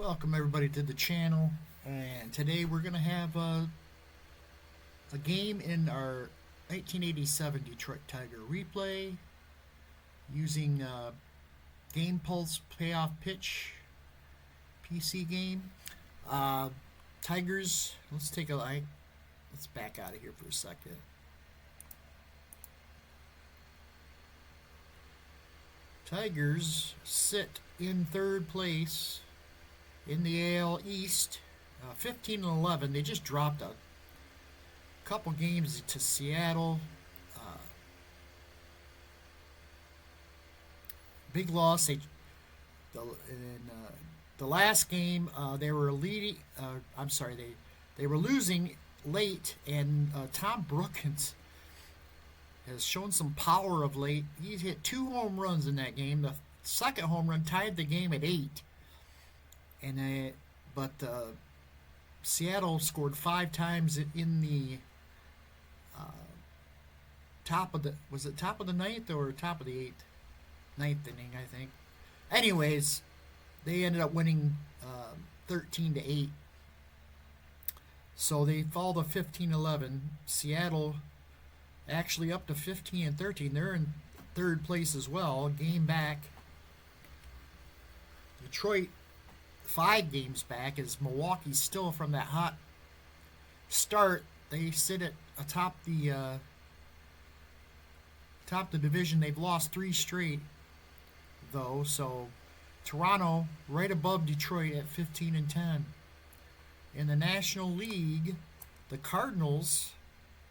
Welcome everybody to the channel, and today we're going to have a game in our 1987 Detroit Tiger replay using GamePulse Payoff Pitch PC game. Tigers, let's back out of here for a second. Tigers sit in third place in the AL East, 15-11. They just dropped a couple games to Seattle. Big loss. In the last game, they were leading. They were losing late, and Tom Brookins has shown some power of late. He hit 2 home runs in that game. The second home run tied the game at 8. But Seattle scored 5 times in the top of the ninth or top of the ninth inning, I think. Anyways, they ended up winning 13-8. So they fall to 15-11. Seattle actually up to 15-13. They're in third place as well, a game back. Detroit 5 games back, as Milwaukee's still from that hot start. They sit at atop the division. They've lost 3 straight though, so Toronto right above Detroit at 15-10. In the National League, the Cardinals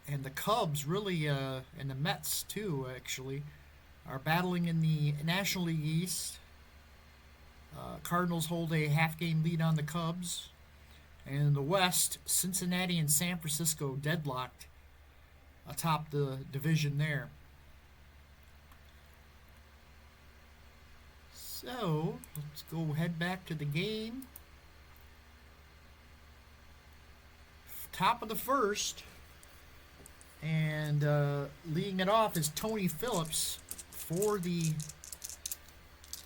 and the Cubs really, and the Mets too actually, are battling in the National League East. Cardinals hold a half-game lead on the Cubs. And in the West, Cincinnati and San Francisco deadlocked atop the division there. So, let's go head back to the game. Top of the first. And leading it off is Tony Phillips for the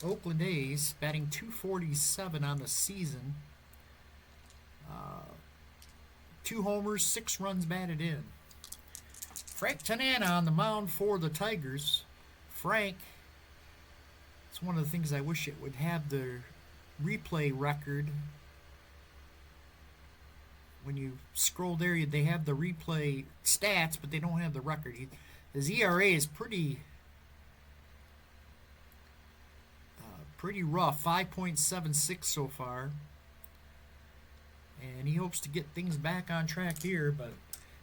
Oakland A's, batting .247 on the season. 2 homers, 6 runs batted in. Frank Tanana on the mound for the Tigers. Frank, it's one of the things I wish it would have the replay record. When you scroll there, they have the replay stats, but they don't have the record. His ERA is pretty rough, 5.76 so far, and he hopes to get things back on track here. But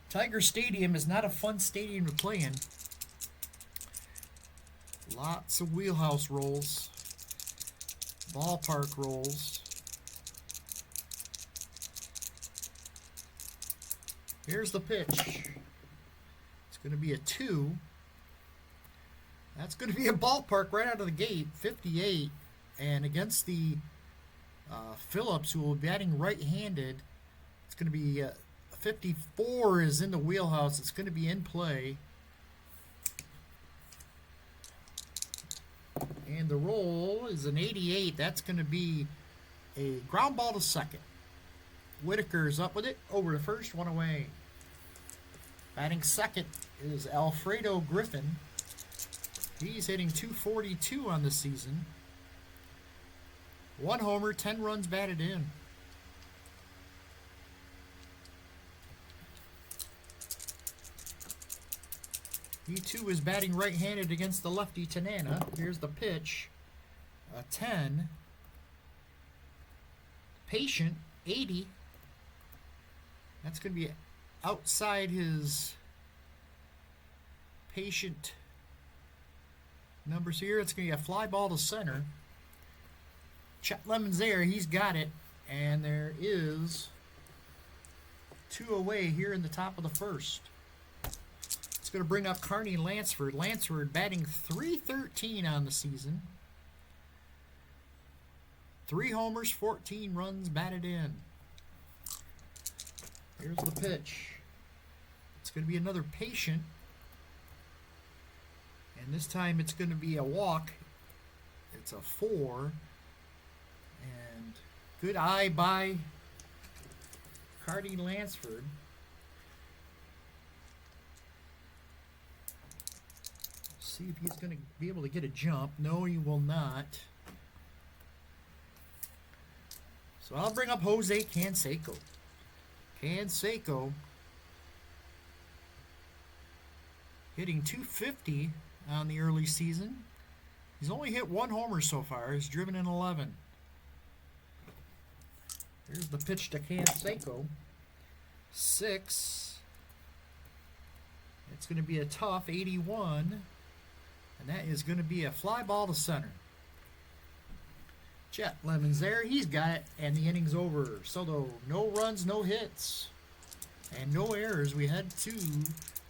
Tiger Stadium is not a fun stadium to play in. Lots of wheelhouse rolls, ballpark rolls. Here's the pitch. It's going to be a 2. That's going to be a ballpark right out of the gate, 58. And against the Phillips, who will be batting right-handed, it's going to be 54 is in the wheelhouse. It's going to be in play. And the roll is an 88. That's going to be a ground ball to second. Whitaker's up with it, over to first, 1 away. Batting second is Alfredo Griffin. He's hitting .242 on the season. 1 homer, 10 runs batted in. He too is batting right-handed against the lefty Tanana. Here's the pitch. A 10. Patient, 80. That's going to be outside his patient numbers here. It's going to be a fly ball to center. Chet Lemon's there. He's got it. And there is 2 away here in the top of the first. It's going to bring up Carney Lansford. Lansford batting .313 on the season. 3 homers, 14 runs batted in. Here's the pitch. It's going to be another patient. And this time it's going to be a walk. It's a 4. And Good eye by Cardi Lansford. See if he's going to be able to get a jump. No, he will not. So I'll bring up Jose Canseco. Canseco hitting .250 on the early season. He's only hit 1 homer so far. He's driven in 11. Here's the pitch to Canseco. 6. It's going to be a tough 81. And that is going to be a fly ball to center. Jet Lemon's there. He's got it. And the inning's over. So no runs, no hits, and no errors. We head to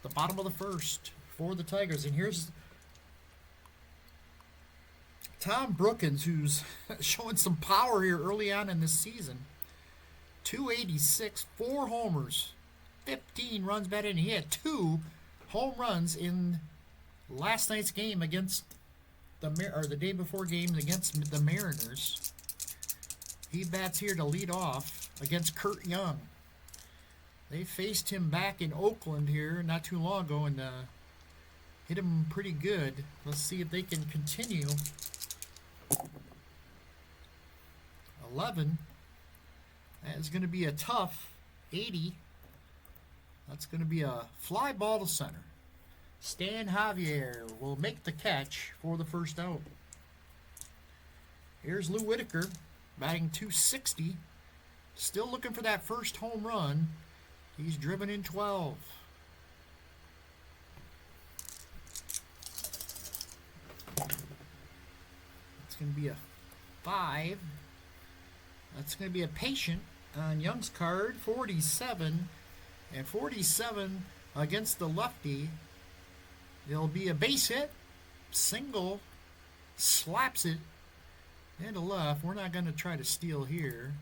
the bottom of the first for the Tigers. And here's Tom Brookins, who's showing some power here early on in this season. 286, 4 homers, 15 runs batted in. He had 2 home runs in last night's game against the day before game against the Mariners. He bats here to lead off against Kurt Young. They faced him back in Oakland here not too long ago and hit him pretty good. Let's see if they can continue. 11. That is going to be a tough 80. That's going to be a fly ball to center. Stan Javier will make the catch for the first out. Here's Lou Whitaker batting .260. Still looking for that first home run. He's driven in 12. It's going to be a 5. That's going to be a patient on Young's card, 47. And 47 against the lefty. It'll be a base hit, single, slaps it into left. We're not going to try to steal here.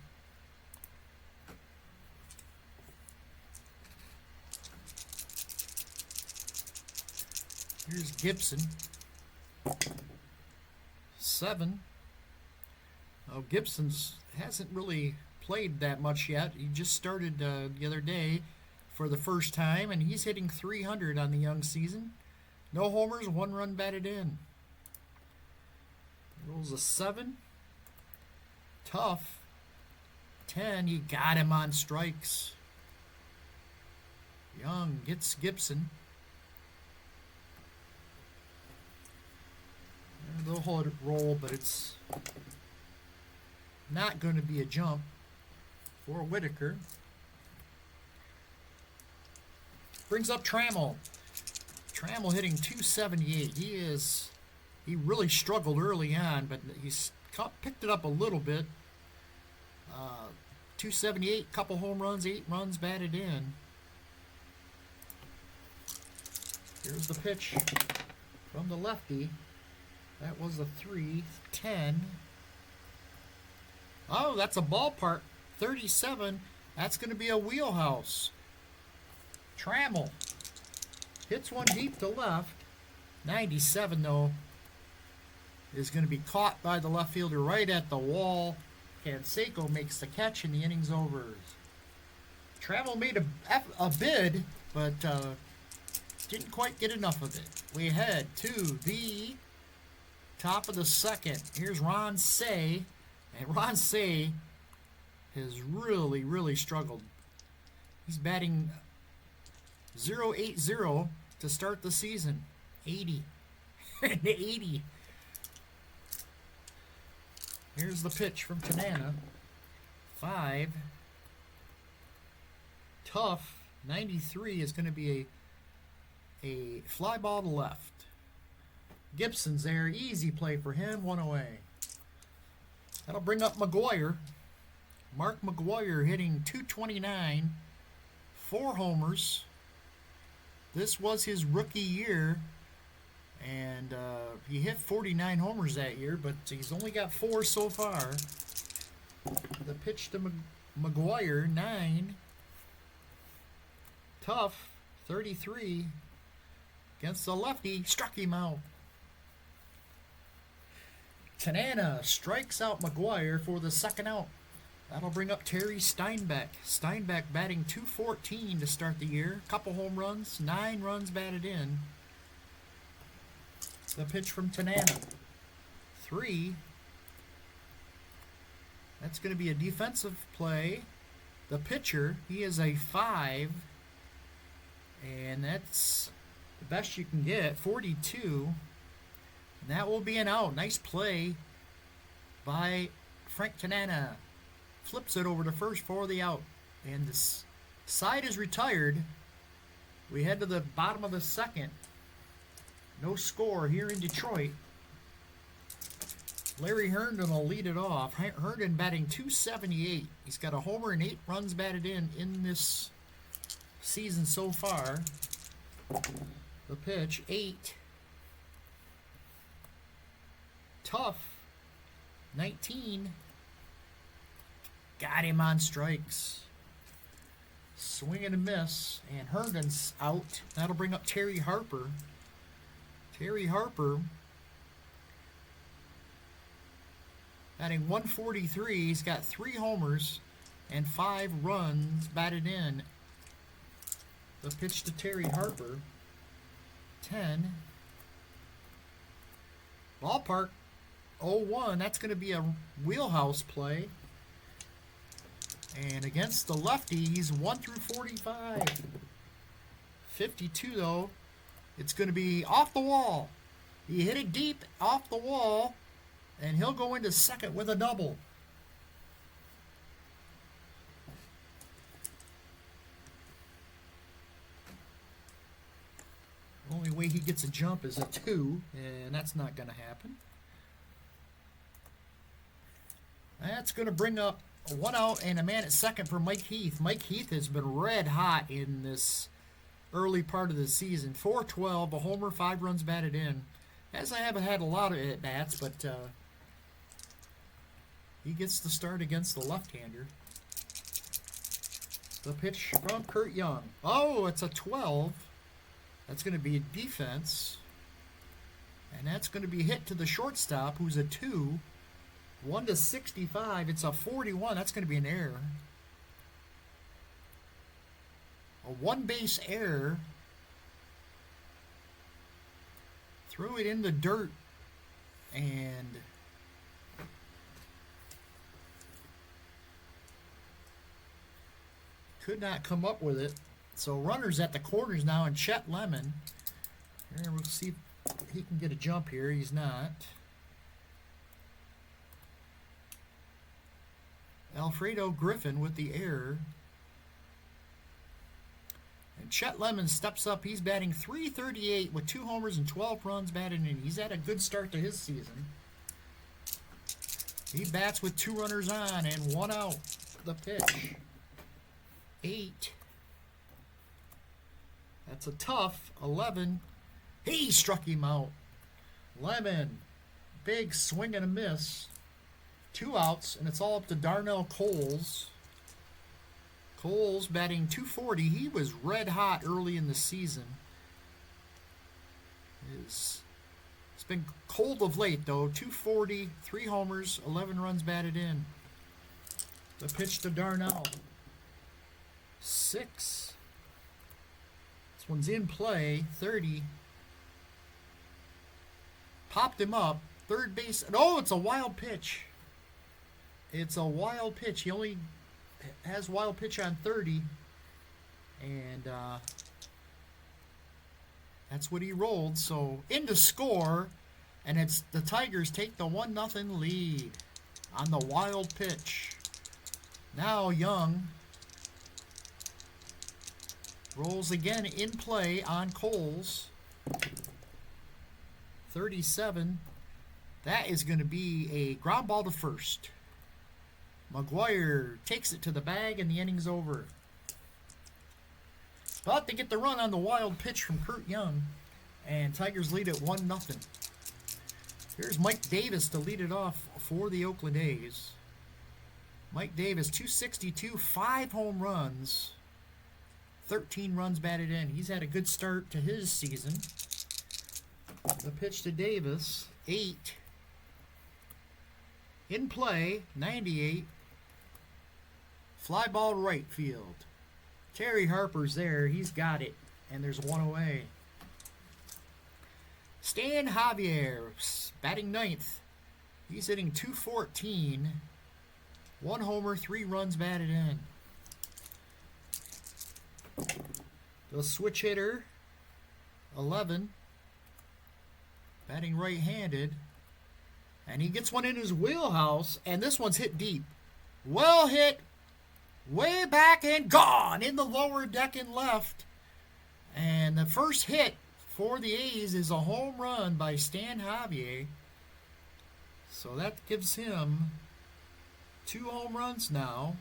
Here's Gibson. 7. Oh, Gibson's hasn't really played that much yet. He just started the other day for the first time, and he's hitting .300 on the Young season. No homers, 1 run batted in. Rolls a 7. Tough. 10. You got him on strikes. Young gets Gibson. They'll hold it roll, but it's not going to be a jump for Whitaker. Brings up Trammell. Trammell hitting .278. He really struggled early on, but he's picked it up a little bit. .278, couple home runs, 8 runs batted in. Here's the pitch from the lefty. That was a 3. 10. Oh, that's a ballpark. 37. That's going to be a wheelhouse. Trammell hits one deep to left. 97, though, is going to be caught by the left fielder right at the wall. Canseco makes the catch, and the inning's over. Trammell made a bid, but didn't quite get enough of it. We head to the top of the second. Here's Ron Say, and Ron Say has really, really struggled. He's batting .080 to start the season. 80. And 80. Here's the pitch from Tanana. 5. Tough. 93 is going to be a fly ball to left. Gibson's there. Easy play for him. 1 away. That'll bring up McGuire. Mark McGuire hitting .229. 4 homers. This was his rookie year. And he hit 49 homers that year, but he's only got 4 so far. The pitch to McGuire, 9. Tough, 33. Against the lefty, struck him out. Tanana strikes out McGuire for the second out. That'll bring up Terry Steinbeck. Steinbeck batting .214 to start the year. Couple home runs, 9 runs batted in. The pitch from Tanana. 3. That's going to be a defensive play. The pitcher, he is a 5. And that's the best you can get, 42. And that will be an out. Nice play by Frank Tanana. Flips it over to first for the out. And this side is retired. We head to the bottom of the second. No score here in Detroit. Larry Herndon will lead it off. Herndon batting .278. He's got a homer and 8 runs batted in this season so far. The pitch, 8. Tough, 19. Got him on strikes. Swing and a miss. And Herndon's out. That'll bring up Terry Harper. Terry Harper batting .143. He's got 3 homers and 5 runs batted in. The pitch to Terry Harper. 10. Ballpark 0-1. That's going to be a wheelhouse play. And against the lefty, he's 1 through 45. 52, though. It's going to be off the wall. He hit it deep off the wall, and he'll go into second with a double. Only way he gets a jump is a 2, and that's not going to happen. That's going to bring up a 1 out and a man at second for Mike Heath. Mike Heath has been red hot in this early part of the season. .412, a homer, 5 runs batted in. As I haven't had a lot of at-bats, but he gets the start against the left-hander. The pitch from Kurt Young. Oh, it's a 12. That's going to be a defense. And that's going to be hit to the shortstop, who's a 2. 1 to 65. It's a 41. That's going to be an error. A 1-base error. Threw it in the dirt. And could not come up with it. So runners at the corners now, and Chet Lemon. Here, we'll see if he can get a jump here. He's not. Alfredo Griffin with the error. And Chet Lemon steps up. He's batting .338 with 2 homers and 12 runs batted in. He's had a good start to his season. He bats with 2 runners on and 1 out. The pitch. 8. That's a tough 11. He struck him out. Lemon. Big swing and a miss. 2 outs, and it's all up to Darnell Coles. Coles batting .240. He was red hot early in the season. It's been cold of late, though. .240, 3 homers, 11 runs batted in. The pitch to Darnell. 6. This one's in play. 30. Popped him up. Third base. Oh, it's a wild pitch. It's a wild pitch. He only has wild pitch on 30. And that's what he rolled. So into score. And it's the Tigers take the 1-0 lead on the wild pitch. Now Young rolls again in play on Coles. 37. That is going to be a ground ball to first. McGuire takes it to the bag, and the inning's over. But they get the run on the wild pitch from Kurt Young, and Tigers lead at 1-0. Here's Mike Davis to lead it off for the Oakland A's. Mike Davis, .262, 5 home runs, 13 runs batted in. He's had a good start to his season. The pitch to Davis, 8. In play, 98. Fly ball right field. Terry Harper's there. He's got it. And there's one away. Stan Javier, batting ninth. He's hitting .214. 1 homer, 3 runs batted in. The switch hitter, 11. Batting right-handed. And he gets one in his wheelhouse. And this one's hit deep. Well hit. Way back and gone in the lower deck and left. And the first hit for the A's is a home run by Stan Javier. So that gives him 2 home runs now.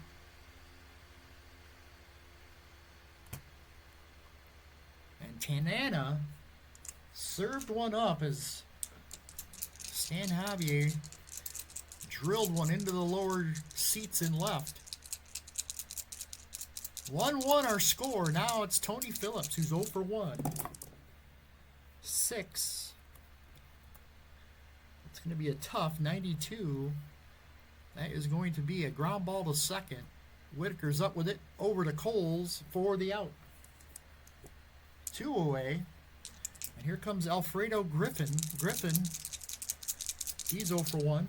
And Tanana served one up as Stan Javier drilled one into the lower seats and left. 1-1 our score. Now it's Tony Phillips, who's 0 for 1. 6. It's going to be a tough 92. That is going to be a ground ball to second. Whitaker's up with it over to Coles for the out. 2 away. And here comes Alfredo Griffin. He's 0 for 1.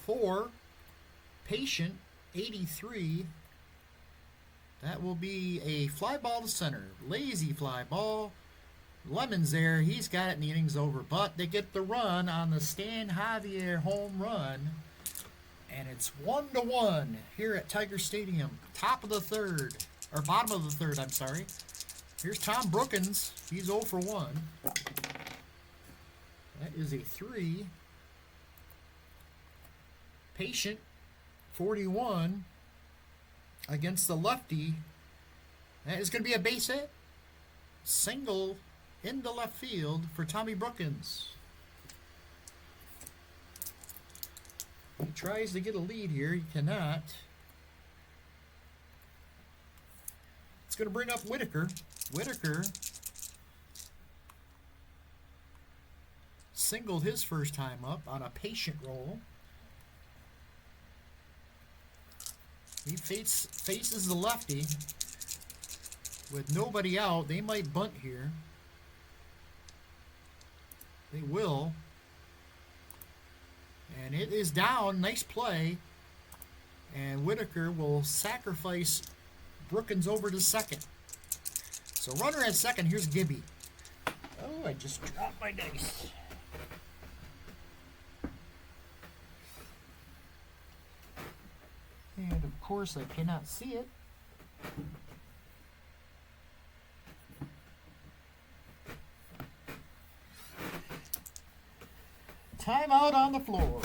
4. Patient. 83. That will be a fly ball to center. Lazy fly ball. Lemon's there. He's got it and the inning's over. But they get the run on the Stan Javier home run. And it's 1-1 here at Tiger Stadium. Top of the third. Or bottom of the third, I'm sorry. Here's Tom Brookins. He's 0 for 1. That is a 3. Patient. 41 against the lefty. That is going to be a base hit. Single into left field for Tommy Brookins. He tries to get a lead here. He cannot. It's going to bring up Whitaker. Whitaker singled his first time up on a patient roll. He faces the lefty with nobody out. They might bunt here. They will. And it is down. Nice play. And Whitaker will sacrifice Brookins over to second. So runner at second. Here's Gibby. Oh, I just dropped my dice. And of course I cannot see it. Timeout on the floor.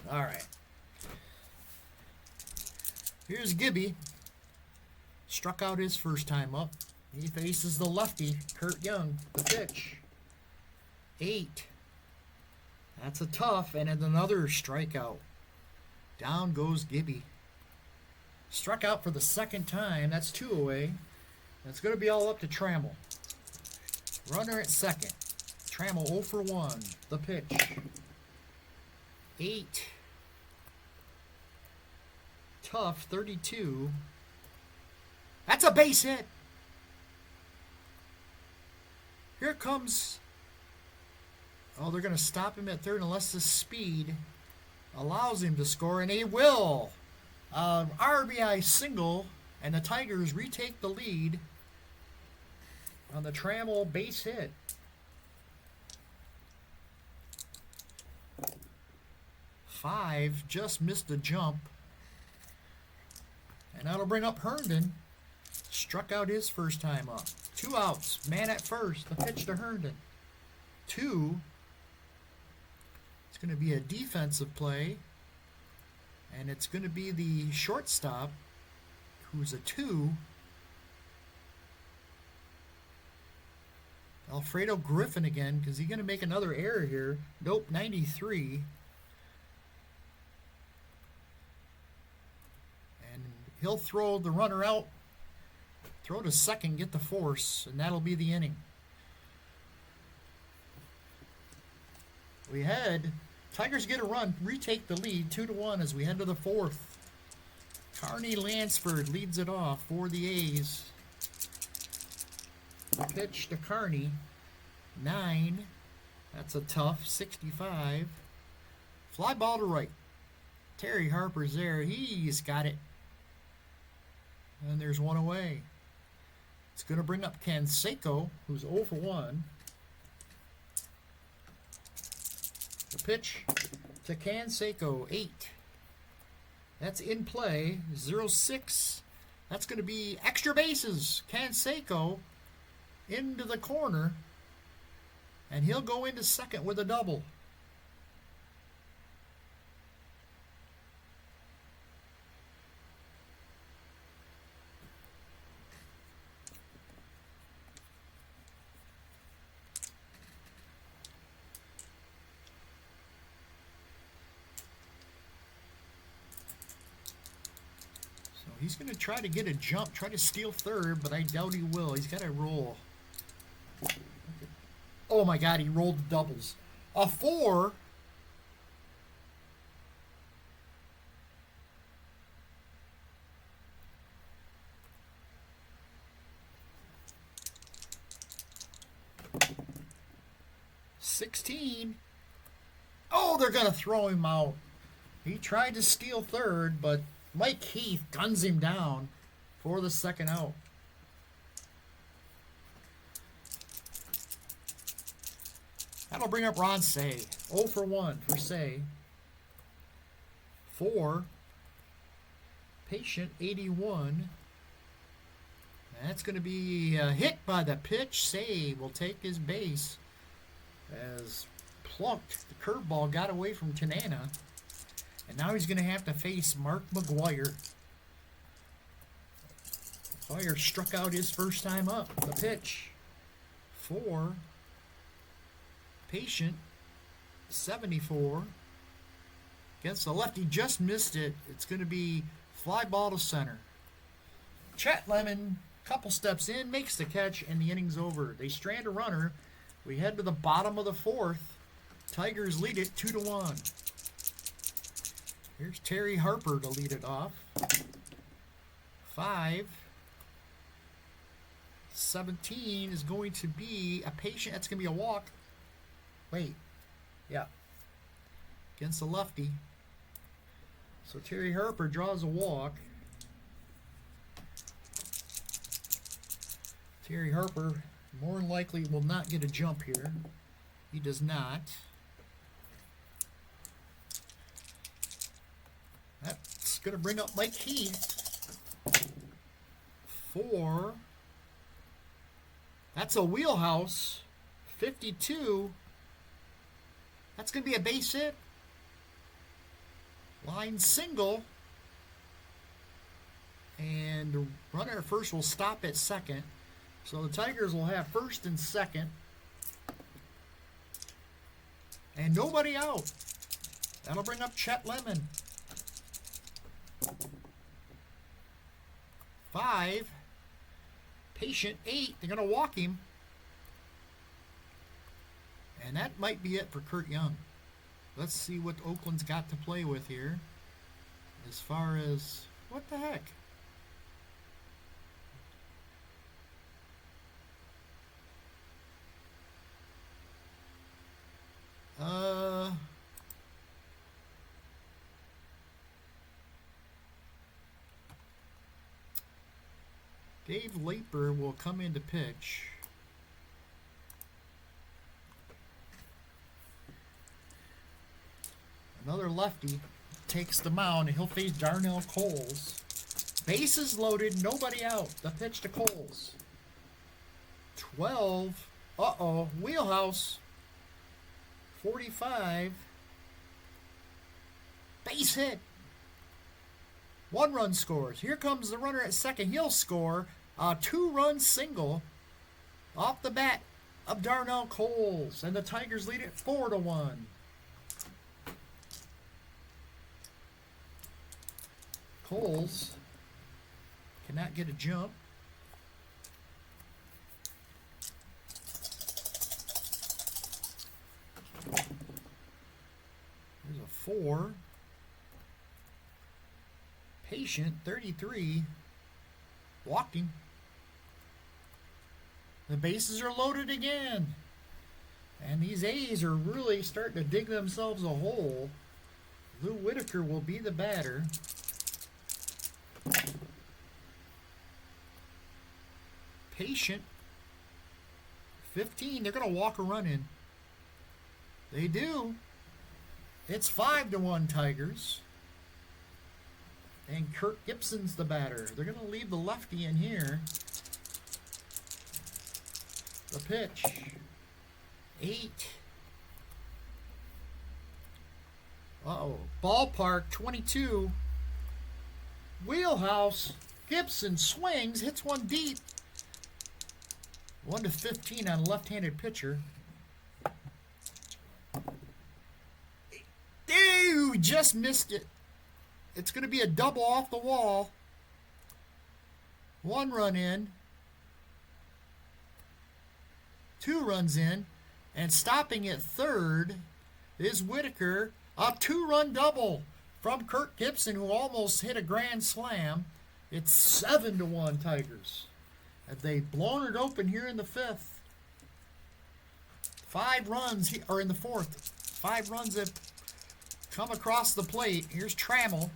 All right. Here's Gibby. Struck out his first time up. He faces the lefty, Kurt Young, the pitch. 8. That's a tough, and then another strikeout. Down goes Gibby. Struck out for the second time. That's 2 away. That's going to be all up to Trammell. Runner at second. Trammell 0 for 1. The pitch. 8. Tough, 32. That's a base hit. Here comes... Oh, they're going to stop him at third unless the speed allows him to score, and he will. RBI single, and the Tigers retake the lead on the Trammell base hit. Five just missed the jump. And that'll bring up Herndon. Struck out his first time up. 2 outs. Man at first. The pitch to Herndon. 2. It's going to be a defensive play. And it's going to be the shortstop, who's a 2. Alfredo Griffin again, because he's going to make another error here. Nope, 93. And he'll throw the runner out, throw to second, get the force, and that'll be the inning. We head. Tigers get a run, retake the lead 2-1 as we head to the fourth. Carney Lansford leads it off for the A's. The pitch to Carney. 9. That's a tough 65. Fly ball to right. Terry Harper's there. He's got it. And there's one away. It's going to bring up Canseco, who's 0 for 1. The pitch to Canseco, 8. That's in play, 0-6. That's going to be extra bases. Canseco into the corner, and he'll go into second with a double. He's going to try to get a jump, try to steal third, but I doubt he will. He's got to roll. Oh my God, he rolled the doubles. A 4. $16. Oh, they're going to throw him out. He tried to steal third, but Mike Heath guns him down for the second out. That'll bring up Ron Say. 0 for 1 for Say. 4. Patient 81. That's going to be hit by the pitch. Say will take his base as plunked. The curveball got away from Tanana. And now he's going to have to face Mark McGuire. McGuire struck out his first time up. The pitch. 4. Patient. 74. Against the lefty. Just missed it. It's going to be fly ball to center. Chet Lemon, couple steps in, makes the catch, and the inning's over. They strand a runner. We head to the bottom of the fourth. Tigers lead it 2-1. Here's Terry Harper to lead it off. 5. 17 is going to be a patient. That's going to be a walk. Wait. Yeah. Against the lefty. So Terry Harper draws a walk. Terry Harper more than likely will not get a jump here. He does not. That's going to bring up Mike Heath. 4. That's a wheelhouse. 52. That's going to be a base hit. Line single. And the runner at first will stop at second. So the Tigers will have first and second. And nobody out. That'll bring up Chet Lemon. 5. Patient 8. They're going to walk him. And that might be it for Kurt Young. Let's see what Oakland's got to play with here. As far as... what the heck? Dave Laper will come in to pitch. Another lefty takes the mound, and he'll face Darnell Coles. Bases loaded, nobody out. The pitch to Coles. 12. Uh-oh. Wheelhouse. 45. Base hit. 1 run scores. Here comes the runner at second. He'll score a 2-run single off the bat of Darnell Coles. And the Tigers lead it 4-1. Coles cannot get a jump. 4. Patient, 33. Walked him. The bases are loaded again. And these A's are really starting to dig themselves a hole. Lou Whitaker will be the batter. Patient, 15. They're going to walk a run in. They do. It's 5-1 Tigers. And Kirk Gibson's the batter. They're going to leave the lefty in here. The pitch. 8. Uh-oh. Ballpark, 22. Wheelhouse. Gibson swings, hits one deep. 1-15 on a left-handed pitcher. Dude, just missed it. It's going to be a double off the wall. 1 run in. 2 runs in. And stopping at third is Whitaker. A 2-run double from Kirk Gibson, who almost hit a grand slam. It's 7-1 Tigers. Have they blown it open here in the 5th? 5 runs, or in the 4th. 5 runs have come across the plate. Here's Trammell.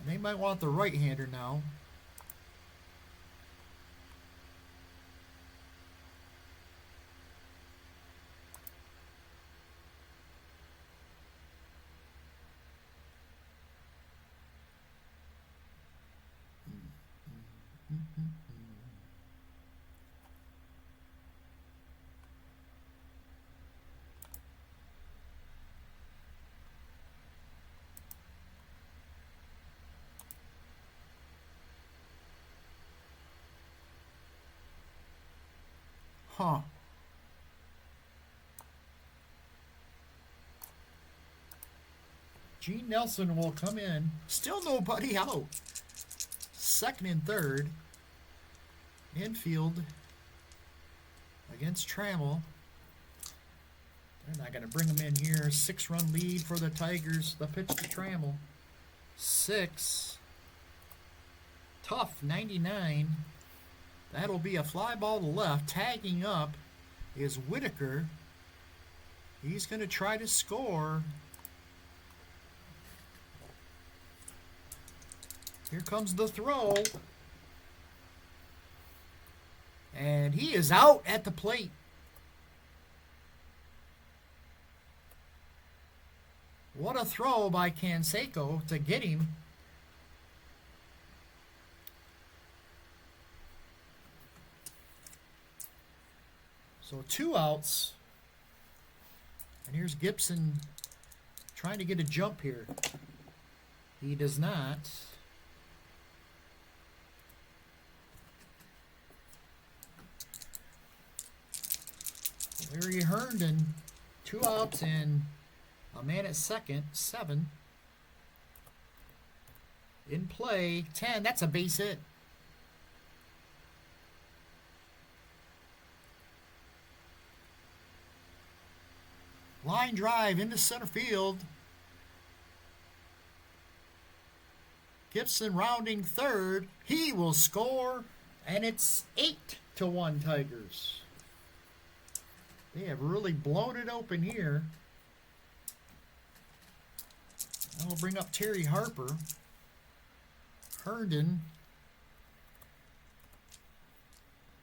And they might want the right-hander now. Huh. Gene Nelson will come in. Still nobody out. 2nd and 3rd. Infield against Trammell. They're not going to bring him in here. 6-run lead for the Tigers. The pitch to Trammell. 6. Tough, 99. That'll be a fly ball to left. Tagging up is Whitaker. He's going to try to score. Here comes the throw. And he is out at the plate. What a throw by Canseco to get him. So 2 outs. And here's Gibson trying to get a jump here. He does not. Larry Herndon, 2 outs and a man at second, 7. In play, 10. That's a base hit. Line drive into center field. Gibson rounding third. He will score, and it's 8-1 Tigers. They have really blown it open here. I'll bring up Terry Harper. Herndon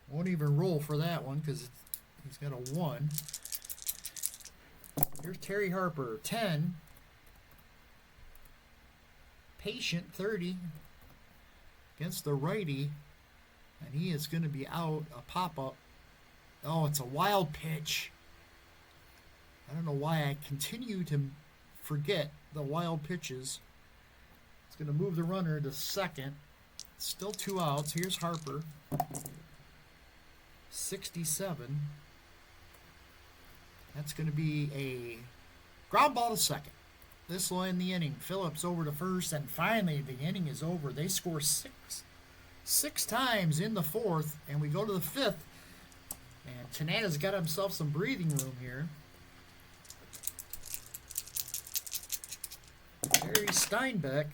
won't even roll for that one because he's got a 1. Here's Terry Harper, 10. Patient, 30. Against the righty. And he is going to be out. A pop-up. Oh, it's a wild pitch. I don't know why I continue to forget the wild pitches. It's going to move the runner to second. Still 2 outs. Here's Harper. 67. That's going to be a ground ball to second. This will end the inning. Phillips over to first, and finally the inning is over. They score 6 times in the 4th, and we go to the 5th. And Tanana's got himself some breathing room here. Jerry Steinbeck.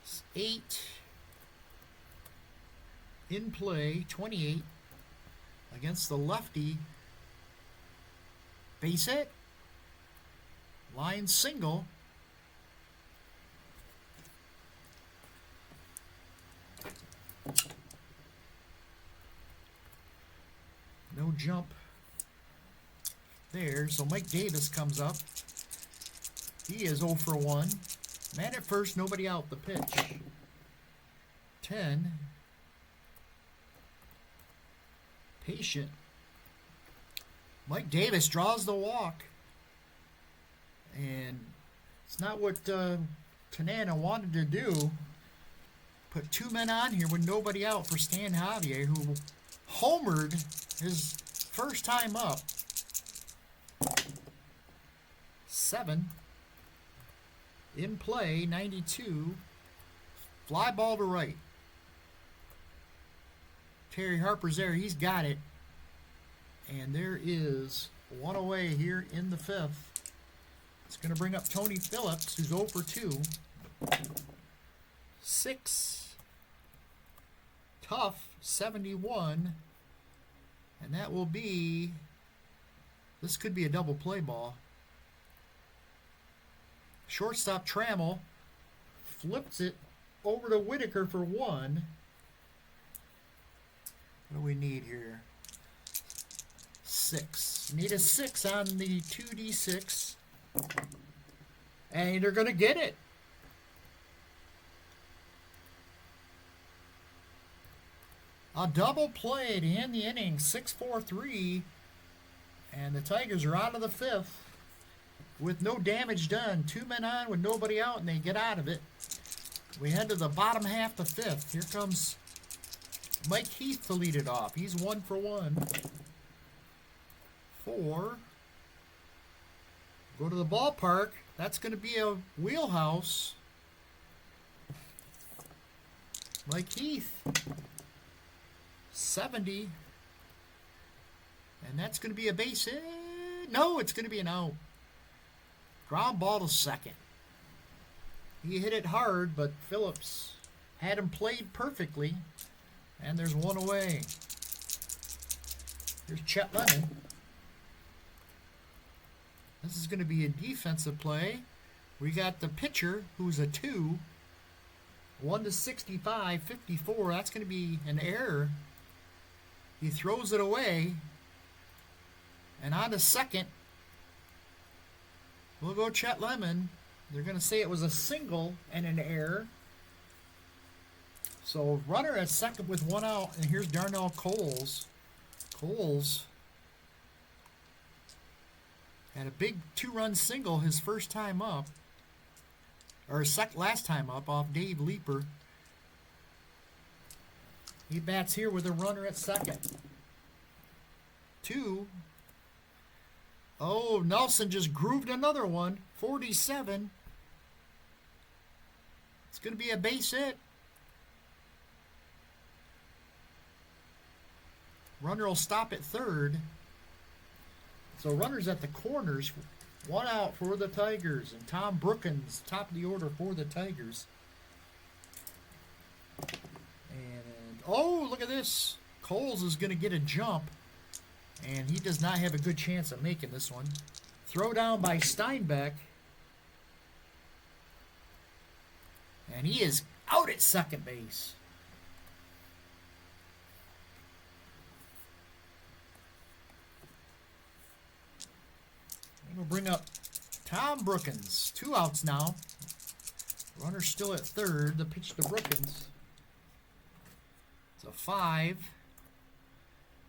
It's 8 in play, 28 against the lefty. Base hit. Line single. No jump there. So Mike Davis comes up. He is 0 for 1. Man at first, nobody out. The pitch. 10. Patient. Mike Davis draws the walk. And it's not what Tanana wanted to do. Put 2 men on here with nobody out for Stan Javier, who homered his first time up. 7 in play, 92. Fly ball to right. Terry Harper's there. He's got it. And there is 1 away here in the 5th. It's going to bring up Tony Phillips, who's 0 for 2. 6. Tough, 71. And that will be, this could be a double play ball. Shortstop Trammell flips it over to Whitaker for 1. What do we need here? 6. Need a 6 on the 2d6. And they're going to get it. A double play to end the inning, 6-4-3. And the Tigers are out of the 5th with no damage done. 2 men on with nobody out, and they get out of it. We head to the bottom half of the 5th. Here comes Mike Heath to lead it off. He's 1 for 1. 4. Go to the ballpark. That's going to be a wheelhouse. Mike Heath. 70. And that's going to be a base hit. No, it's going to be an out. Ground ball to second. He hit it hard, but Phillips had him played perfectly. And there's 1 away. Here's Chet Lemon. This is going to be a defensive play. We got the pitcher, who's a 2. 1 to 65, 54. That's going to be an error. He throws it away. And on to second, we'll go Chet Lemon. They're going to say it was a single and an error. So runner at second with 1 out. And here's Darnell Coles. Coles had a big 2-run single his first time up. Or last time up off Dave Leeper. He bats here with a runner at second. 2. Oh, Nelson just grooved another one. 47. It's going to be a base hit. Runner will stop at third. So runners at the corners. 1 out for the Tigers. And Tom Brookins, top of the order for the Tigers. And, oh, look at this. Coles is going to get a jump. And he does not have a good chance of making this one. Throw down by Steinbeck. And he is out at second base. We'll bring up Tom Brookins. 2 outs now. Runner still at third. The pitch to Brookins. It's a 5.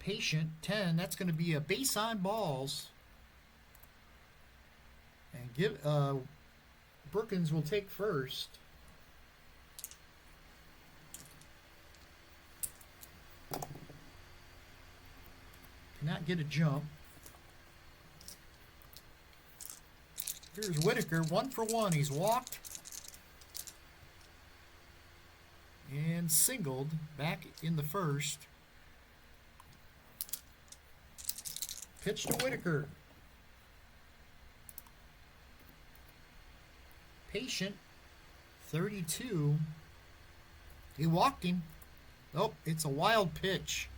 Patient, 10. That's going to be a base on balls. And Brookins will take first. Cannot get a jump. Here's Whitaker, 1 for 1. He's walked and singled back in the first. Pitch to Whitaker. Patient, 32. He walked him. Oh, it's a wild pitch.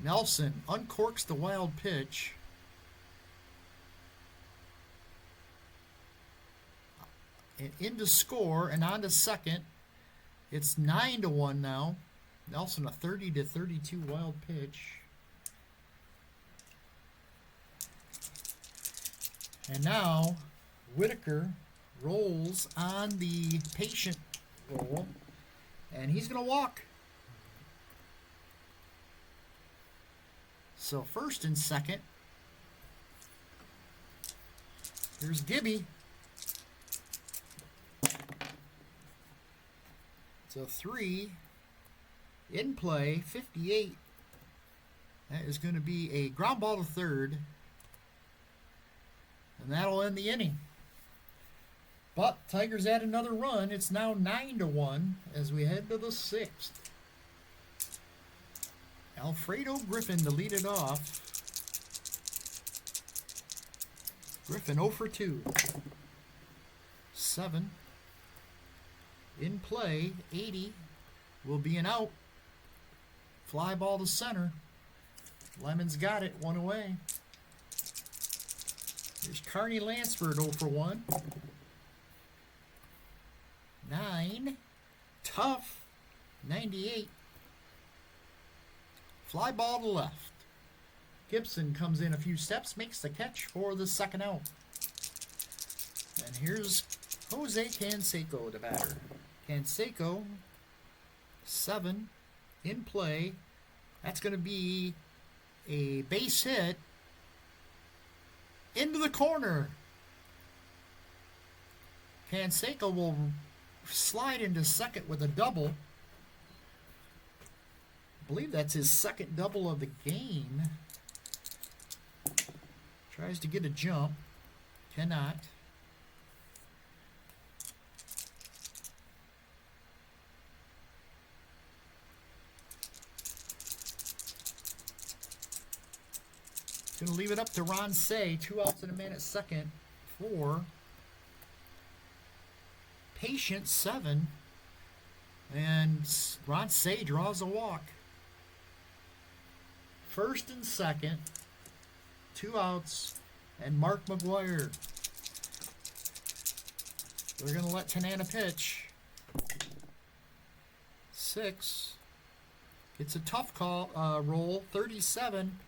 Nelson uncorks the wild pitch. And into score and on to second. It's 9-1 now. Nelson, a 30-32 wild pitch. And now Whitaker rolls on the patient roll, and he's going to walk. So first and second. Here's Gibby. So 3 in play, 58. That is going to be a ground ball to third. And that'll end the inning. But Tigers add another run. It's now 9-1 as we head to the 6th. Alfredo Griffin to lead it off. Griffin 0 for 2. 7. In play, 80 will be an out. Fly ball to center. Lemon's got it, 1 away. There's Carney Lansford 0 for 1. 9. Tough. 98. Fly ball to left. Gibson comes in a few steps, makes the catch for the second out. And here's Jose Canseco, the batter. Canseco, 7 in play. That's going to be a base hit into the corner. Canseco will slide into second with a double. I believe that's his second double of the game. Tries to get a jump. Cannot. Going to leave it up to Ron Say. 2 outs and a man at second for Patient, 7. And Ron Say draws a walk. First and second. 2 outs. And Mark McGuire. They're going to let Tanana pitch. 6. It's a tough call roll. 37.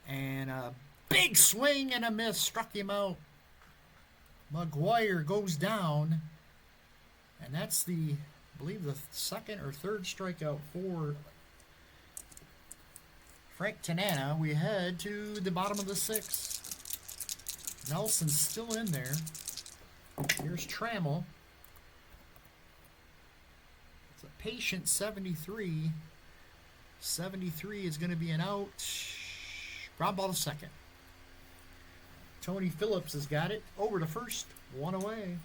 And a big swing and a miss. Struck him out. McGuire goes down. And that's the, I believe, the second or third strikeout for Frank Tanana. We head to the bottom of the 6th. Nelson's still in there. Here's Trammell. It's a Patient, 73. 73 is going to be an out. Ground ball to second. Tony Phillips has got it. Over to first. 1 away.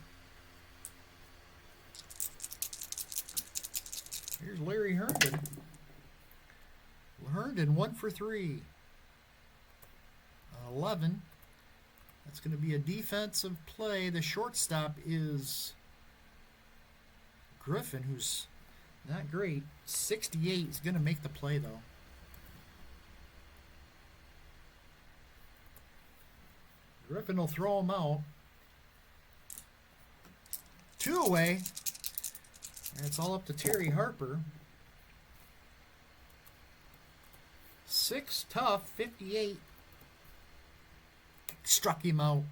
Here's Larry Herndon. Herndon 1 for 3. 11. That's going to be a defensive play. The shortstop is Griffin, who's not great. 68 is going to make the play, though. Griffin will throw him out. 2 away. And it's all up to Terry Harper. 6 tough, 58. Struck him out.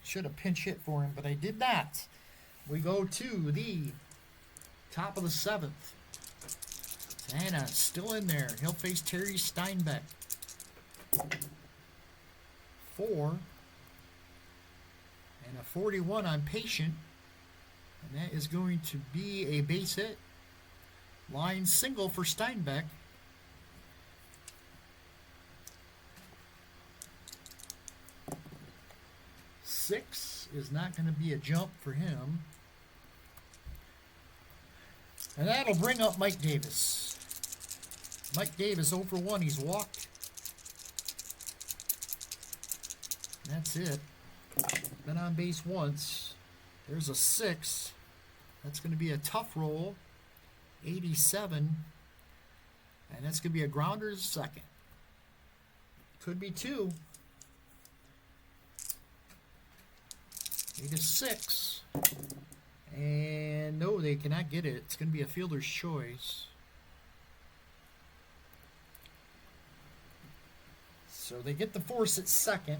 Should have pinch hit for him, but I did not. We go to the top of the 7th. Tanana still in there. He'll face Terry Steinbeck. 4. And a 41 on Patient. And that is going to be a base hit. Line single for Steinbeck. Six is not going to be a jump for him. And that'll bring up Mike Davis. Mike Davis 0 for 1. He's walked. That's it. Been on base once. There's a 6. That's going to be a tough roll. 87. And that's going to be a grounder's second. Could be 2. Need a 6. And no, they cannot get it. It's going to be a fielder's choice. So they get the force at second.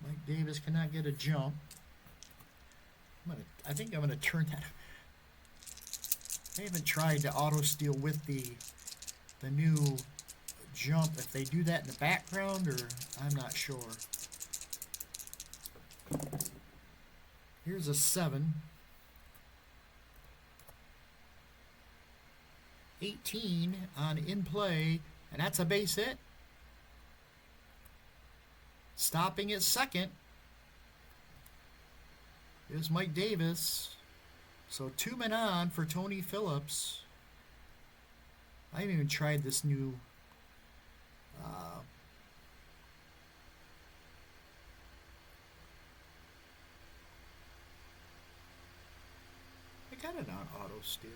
Mike Davis cannot get a jump. I think I'm gonna turn that. I haven't tried to auto steal with the new jump. If they do that in the background, or I'm not sure. Here's a 7. 18 on in play, and that's a base hit. Stopping at second is Mike Davis. So 2 men on for Tony Phillips. I haven't even tried this new I got it on auto steal.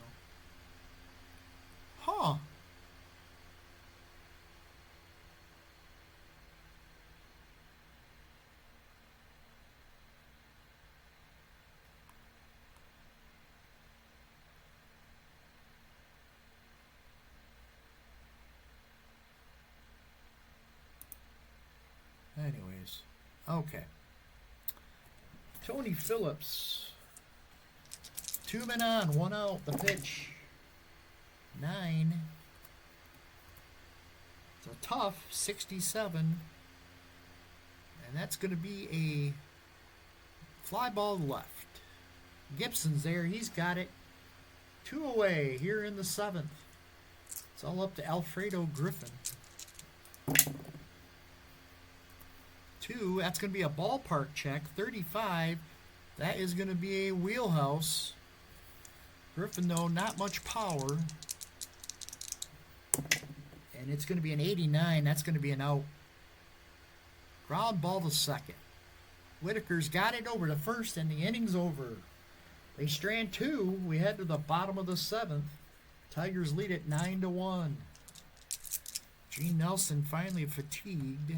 Huh. Anyways, okay. Tony Phillips. 2 men on, 1 out. The pitch. 9. It's a tough 67. And that's going to be a fly ball left. Gibson's there. He's got it. 2 away here in the 7th. It's all up to Alfredo Griffin. 2. That's going to be a ballpark check. 35. That is going to be a wheelhouse. Griffin, though, not much power. And it's going to be an 89. That's going to be an out. Ground ball to second. Whitaker's got it over to first, and the inning's over. They strand 2. We head to the bottom of the 7th. Tigers lead it 9-1. Gene Nelson finally fatigued.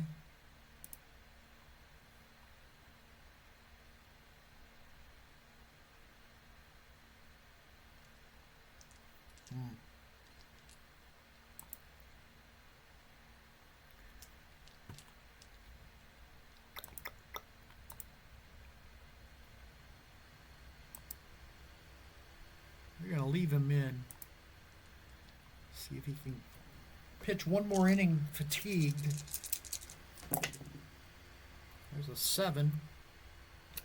We're going to leave him in. See if he can pitch one more inning fatigued. There's a 7.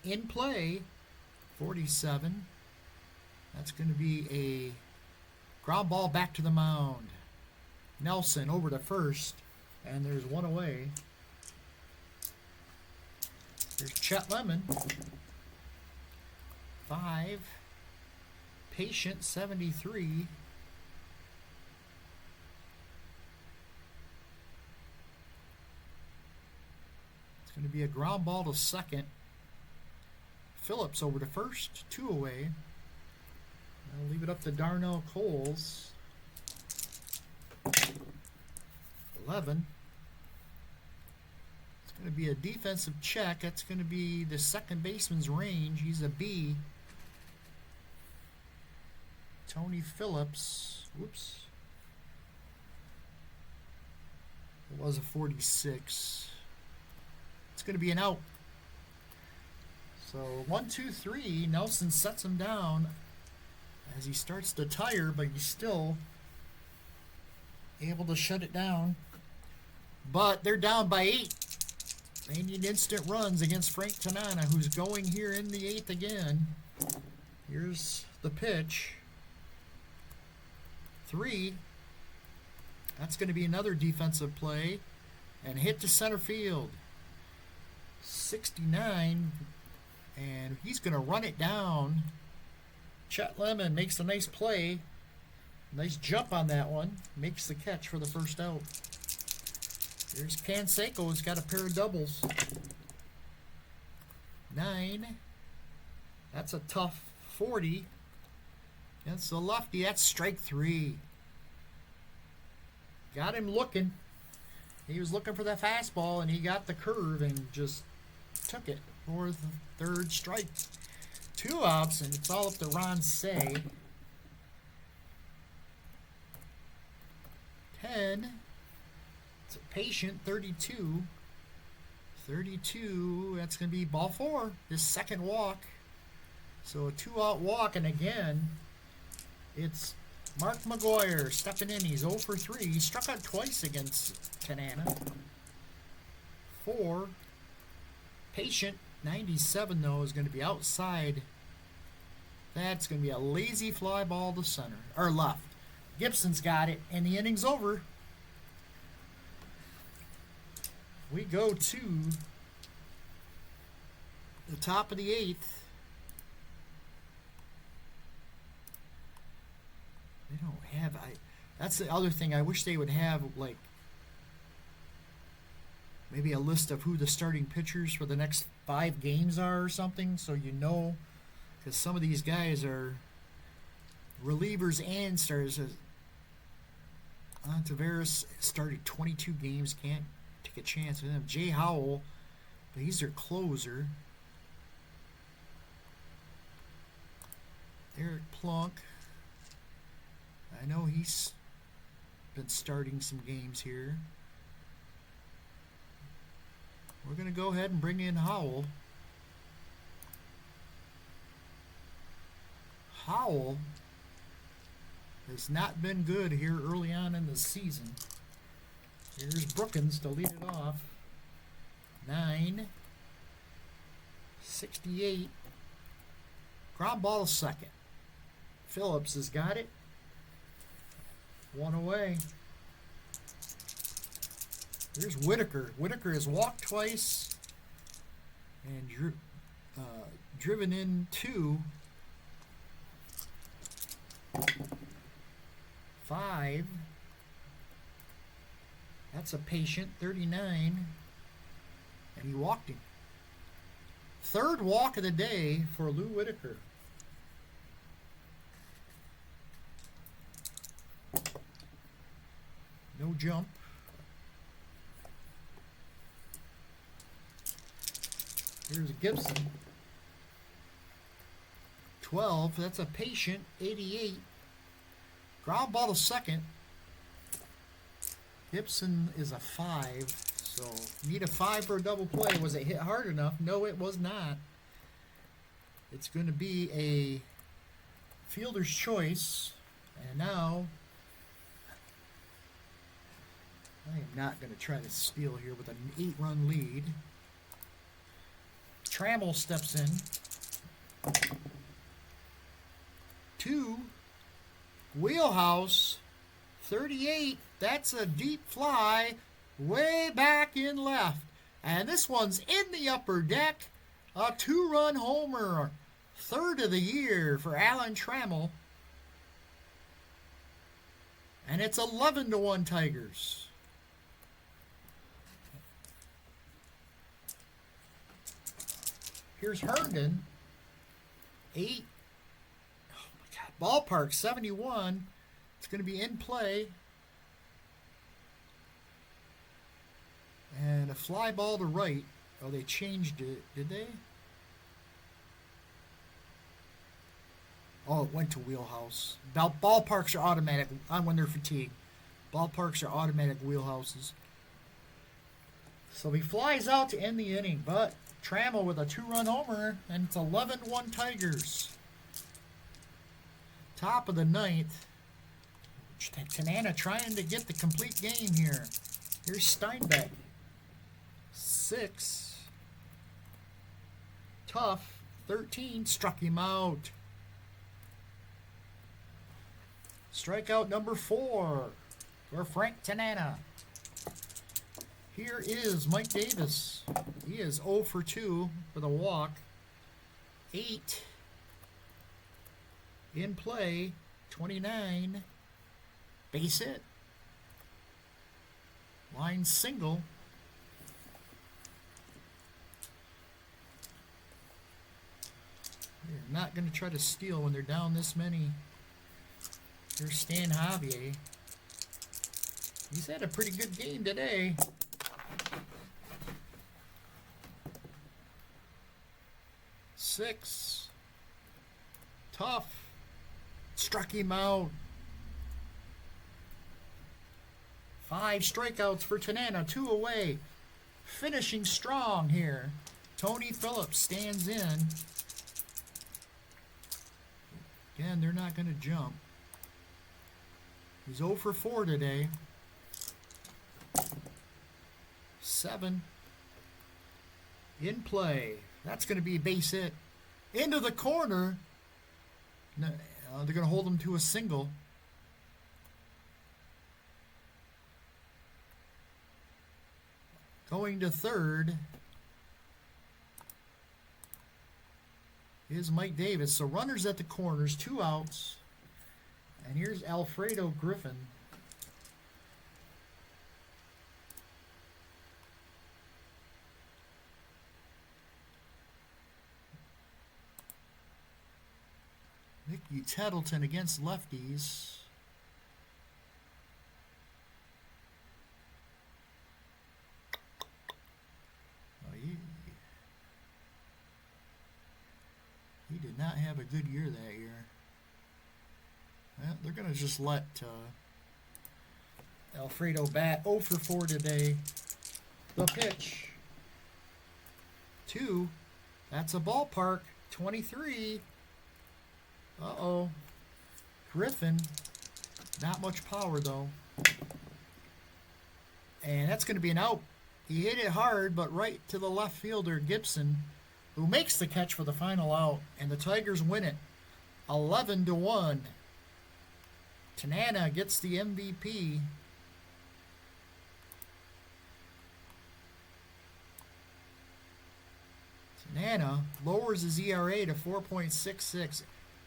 In play, 47. That's going to be a ground ball back to the mound. Nelson over to first, and there's 1 away. There's Chet Lemon. 5. Patient, 73. It's going to be a ground ball to second. Phillips over to first, 2 away. I'll leave it up to Darnell Coles. 11. It's going to be a defensive check. That's going to be the second baseman's range. He's a B. Tony Phillips. Whoops. It was a 46. It's going to be an out. So 1, 2, 3. Nelson sets him down as he starts to tire, but he's still able to shut it down. But they're down by 8. They need instant runs against Frank Tanana, who's going here in the 8th again. Here's the pitch. 3. That's going to be another defensive play. And hit to center field. 69, and he's going to run it down. Chet Lemon makes a nice play. Nice jump on that one. Makes the catch for the first out. There's Canseco. He's got a pair of doubles. 9. That's a tough 40. That's the lefty. That's strike 3. Got him looking. He was looking for the fastball, and he got the curve and just took it for the third strike. 2 outs, and it's all up to Ron Say. 10. It's a patient. 32. 32. That's going to be ball 4. His second walk. So a 2-out walk, and again, it's Mark McGuire stepping in. He's 0 for 3. He struck out twice against Tanana. 4. Patient. 97, though, is going to be outside. That's going to be a lazy fly ball to center. Or left. Gibson's got it, and the inning's over. We go to the top of the 8th. They don't have... that's the other thing. I wish they would have, like, maybe a list of who the starting pitchers for the next 5 games are or something, so you know. Because some of these guys are relievers and starters. Tavares started 22 games. Can't take a chance with him. Jay Howell, but he's their closer. Eric Plunk. I know he's been starting some games here. We're going to go ahead and bring in Howell. Howell has not been good here early on in the season. Here's Brookins to lead it off. 9. 68. Ground ball second. Phillips has got it. 1 away. There's Whitaker. Whitaker has walked twice and driven in 2. 5. That's a patient. 39. And he walked him. Third walk of the day for Lou Whitaker. No jump. Here's Gibson. 12. That's a patient. 88. Ground ball to second. Gibson is a 5. So need a 5 for a double play. Was it hit hard enough? No, it was not. It's going to be a fielder's choice. And now I am not going to try to steal here with an 8-run lead. Trammell steps in. 2. Wheelhouse. 38. That's a deep fly way back in left. And this one's in the upper deck. A 2-run homer. Third of the year for Alan Trammell. And it's 11-1 Tigers. Here's Herndon. 8. Oh my God. Ballpark 71. It's going to be in play. And a fly ball to right. Oh, they changed it. Did they? Oh, it went to wheelhouse. Ballparks are automatic on when they're fatigued. Ballparks are automatic wheelhouses. So he flies out to end the inning, but Trammell with a 2-run homer, and it's 11-1 Tigers. Top of the 9th. Tanana trying to get the complete game here. Here's Steinbeck. 6. Tough. 13. Struck him out. Strikeout number 4 for Frank Tanana. Here is Mike Davis. He is 0 for 2 with a walk. 8 in play. 29. Base hit. Line single. They're not going to try to steal when they're down this many. Here's Stan Javier. He's had a pretty good game today. Six. Tough. Struck him out. 5 strikeouts for Tanana. 2 away. Finishing strong here. Tony Phillips stands in. Again, they're not going to jump. He's 0 for 4 today. 7 in play. That's going to be a base hit. Into the corner. No, they're going to hold him to a single. Going to third is Mike Davis. So runners at the corners, 2 outs. And here's Alfredo Griffin. Mickey Tettleton against lefties. Oh, he did not have a good year that year. Well, they're going to just let Alfredo bat 0 for 4 today. The pitch. 2. That's a ballpark. 23. Uh-oh. Griffin. Not much power, though. And that's going to be an out. He hit it hard, but right to the left fielder, Gibson, who makes the catch for the final out. And the Tigers win it 11-1. Tanana gets the MVP. Tanana lowers his ERA to 4.66.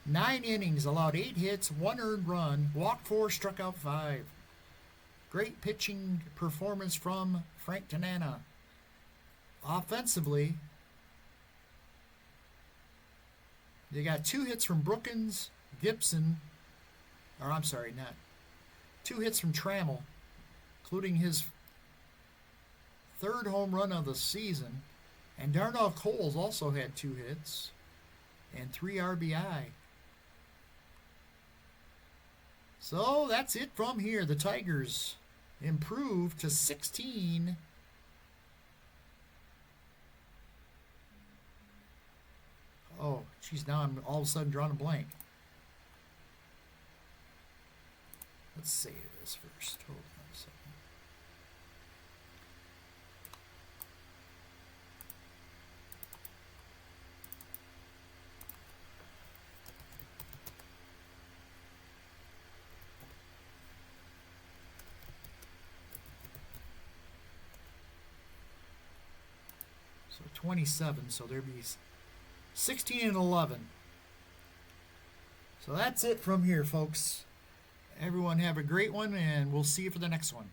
9 innings, allowed 8 hits, 1 earned run, walked 4, struck out 5. Great pitching performance from Frank Tanana. Offensively, they got 2 hits from Brookins, Gibson, or I'm sorry, not 2 hits from Trammell, including his 3rd home run of the season. And Darnell Coles also had 2 hits and 3 RBI. So that's it from here. The Tigers improved to 16. Oh, geez, now I'm all of a sudden drawing a blank. Let's save this first. Hold on a second. So 27, so there'd be 16 and 11. So that's it from here, folks. Everyone have a great one, and we'll see you for the next one.